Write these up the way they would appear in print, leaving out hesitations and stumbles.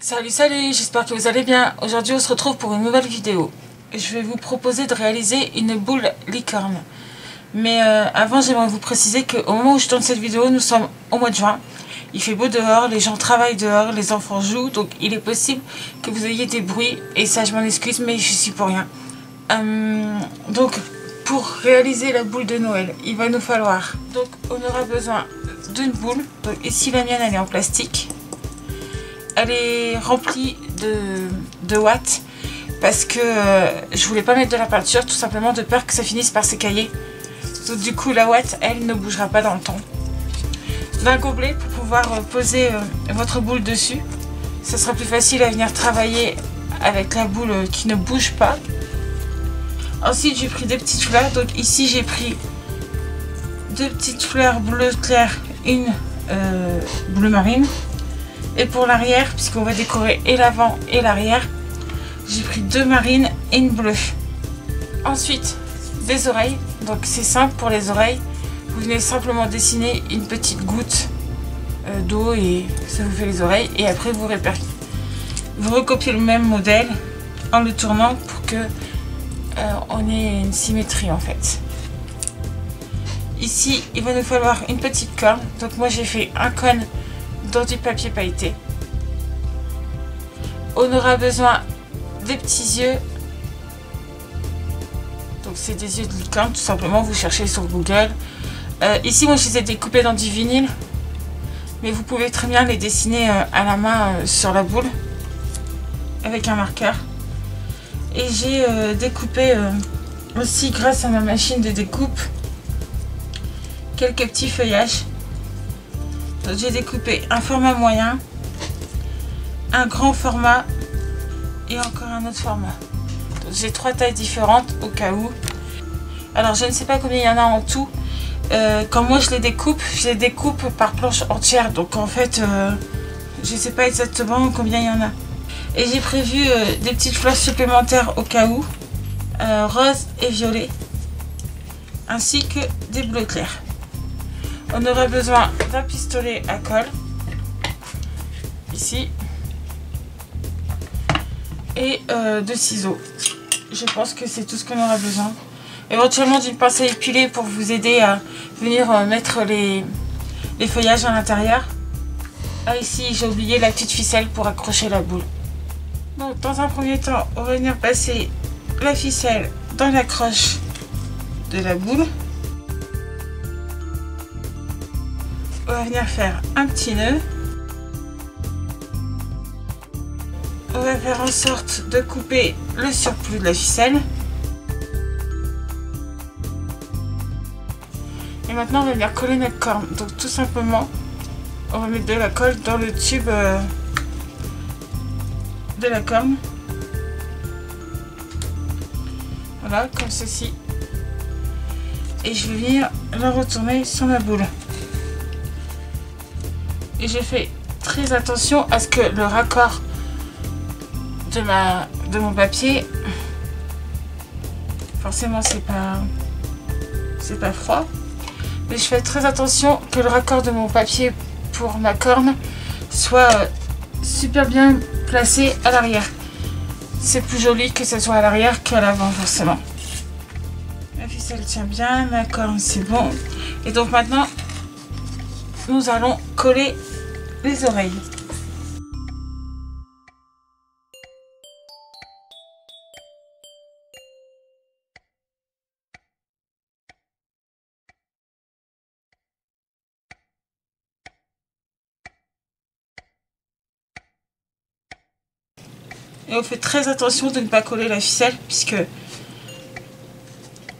Salut, j'espère que vous allez bien. Aujourd'hui on se retrouve pour une nouvelle vidéo. Je vais vous proposer de réaliser une boule licorne. Mais avant j'aimerais vous préciser qu'au moment où je tourne cette vidéo, nous sommes au mois de juin. Il fait beau dehors, les gens travaillent dehors, les enfants jouent. Donc il est possible que vous ayez des bruits. Et ça je m'en excuse mais je suis pour rien. Donc pour réaliser la boule de Noël, il va nous falloir... Donc on aura besoin d'une boule. Donc ici la mienne elle est en plastique. Elle est remplie de watts parce que je voulais pas mettre de la peinture tout simplement de peur que ça finisse par s'écailler. Donc du coup la ouate elle ne bougera pas dans le temps. D'un gobelet pour pouvoir poser votre boule dessus. Ça sera plus facile à venir travailler avec la boule qui ne bouge pas. Ensuite j'ai pris deux petites fleurs. Donc ici j'ai pris deux petites fleurs bleu clair, une bleu marine. Et pour l'arrière, puisqu'on va décorer et l'avant et l'arrière, j'ai pris deux marines et une bleue. Ensuite, des oreilles. Donc c'est simple pour les oreilles. Vous venez simplement dessiner une petite goutte d'eau et ça vous fait les oreilles. Et après vous recopiez le même modèle en le tournant pour que on ait une symétrie en fait. Ici, il va nous falloir une petite corne. Donc moi j'ai fait un cône dans du papier pailleté. On aura besoin des petits yeux. Donc c'est des yeux de licorne tout simplement. Vous cherchez sur Google. Ici moi je les ai découpés dans du vinyle. Mais vous pouvez très bien les dessiner à la main sur la boule. Avec un marqueur. Et j'ai découpé aussi grâce à ma machine de découpe quelques petits feuillages. Donc j'ai découpé un format moyen, un grand format et encore un autre format. J'ai trois tailles différentes au cas où. Alors je ne sais pas combien il y en a en tout. Quand moi je les découpe par planche entière. Donc en fait je ne sais pas exactement combien il y en a. Et j'ai prévu des petites fleurs supplémentaires au cas où. Rose et violet. Ainsi que des bleus clairs. On aura besoin d'un pistolet à colle, ici, et de ciseaux. Je pense que c'est tout ce qu'on aura besoin. Éventuellement d'une pince à épiler pour vous aider à venir mettre les feuillages à l'intérieur. Ah, ici j'ai oublié la petite ficelle pour accrocher la boule. Donc dans un premier temps, on va venir passer la ficelle dans l'accroche de la boule. On va venir faire un petit nœud. On va faire en sorte de couper le surplus de la ficelle. Et maintenant on va venir coller notre corne. Donc tout simplement, on va mettre de la colle dans le tube de la corne. Voilà, comme ceci. Et je vais venir la retourner sur ma boule. Et j'ai fait très attention à ce que le raccord de mon papier, forcément c'est pas froid, mais je fais très attention que le raccord de mon papier pour ma corne soit super bien placé à l'arrière. C'est plus joli que ce soit à l'arrière qu'à l'avant forcément. La ficelle tient bien, ma corne c'est bon. Et donc maintenant nous allons coller les oreilles. Et on fait très attention de ne pas coller la ficelle puisque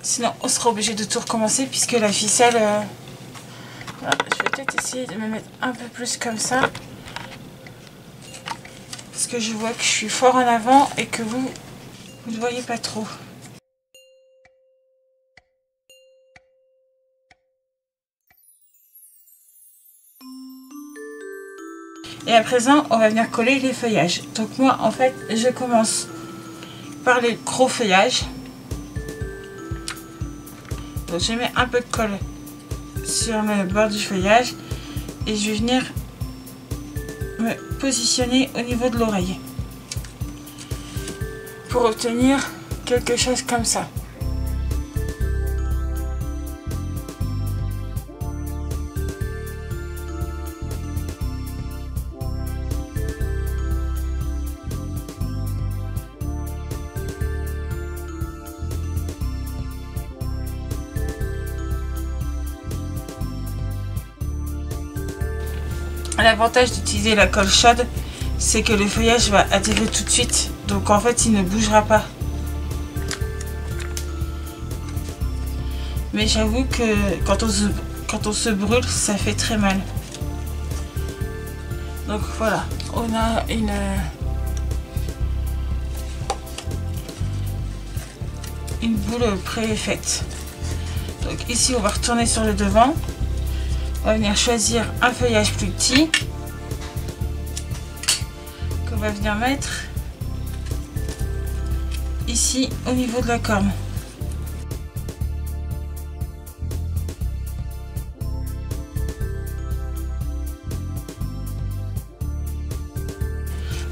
sinon on sera obligé de tout recommencer puisque la ficelle... Voilà, je vais peut-être essayer de me mettre un peu plus comme ça. Parce que je vois que je suis fort en avant et que vous ne voyez pas trop. Et à présent, on va venir coller les feuillages. Donc moi, en fait, je commence par les gros feuillages. Donc je mets un peu de colle sur le bord du feuillage et je vais venir me positionner au niveau de l'oreille pour obtenir quelque chose comme ça. L'avantage d'utiliser la colle chaude, c'est que le feuillage va adhérer tout de suite. Donc en fait, il ne bougera pas. Mais j'avoue que quand on se brûle, ça fait très mal. Donc voilà, on a une boule pré-faite. Donc ici, on va retourner sur le devant. On va venir choisir un feuillage plus petit qu'on va venir mettre ici au niveau de la corne.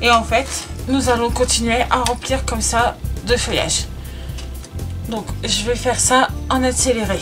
Et en fait, nous allons continuer à remplir comme ça de feuillage. Donc je vais faire ça en accéléré.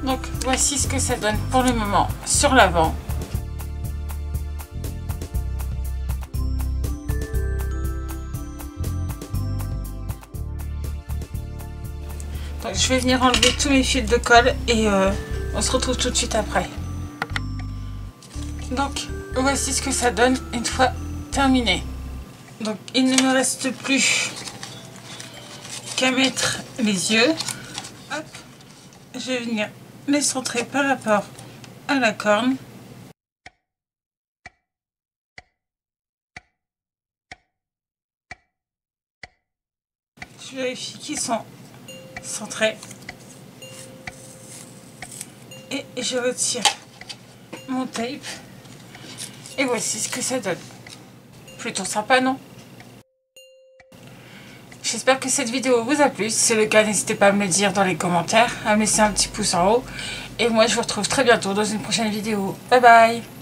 Donc voici ce que ça donne pour le moment sur l'avant. Donc je vais venir enlever tous mes fils de colle et on se retrouve tout de suite après. Donc voici ce que ça donne une fois terminé. Donc il ne me reste plus qu'à mettre les yeux. Hop, je vais venir les centrer par rapport à la corne. Je vérifie qu'ils sont centrés et je retire mon tape et voici ce que ça donne. Plutôt sympa, non? J'espère que cette vidéo vous a plu. Si c'est le cas, n'hésitez pas à me le dire dans les commentaires, à me laisser un petit pouce en haut. Et moi, je vous retrouve très bientôt dans une prochaine vidéo. Bye bye!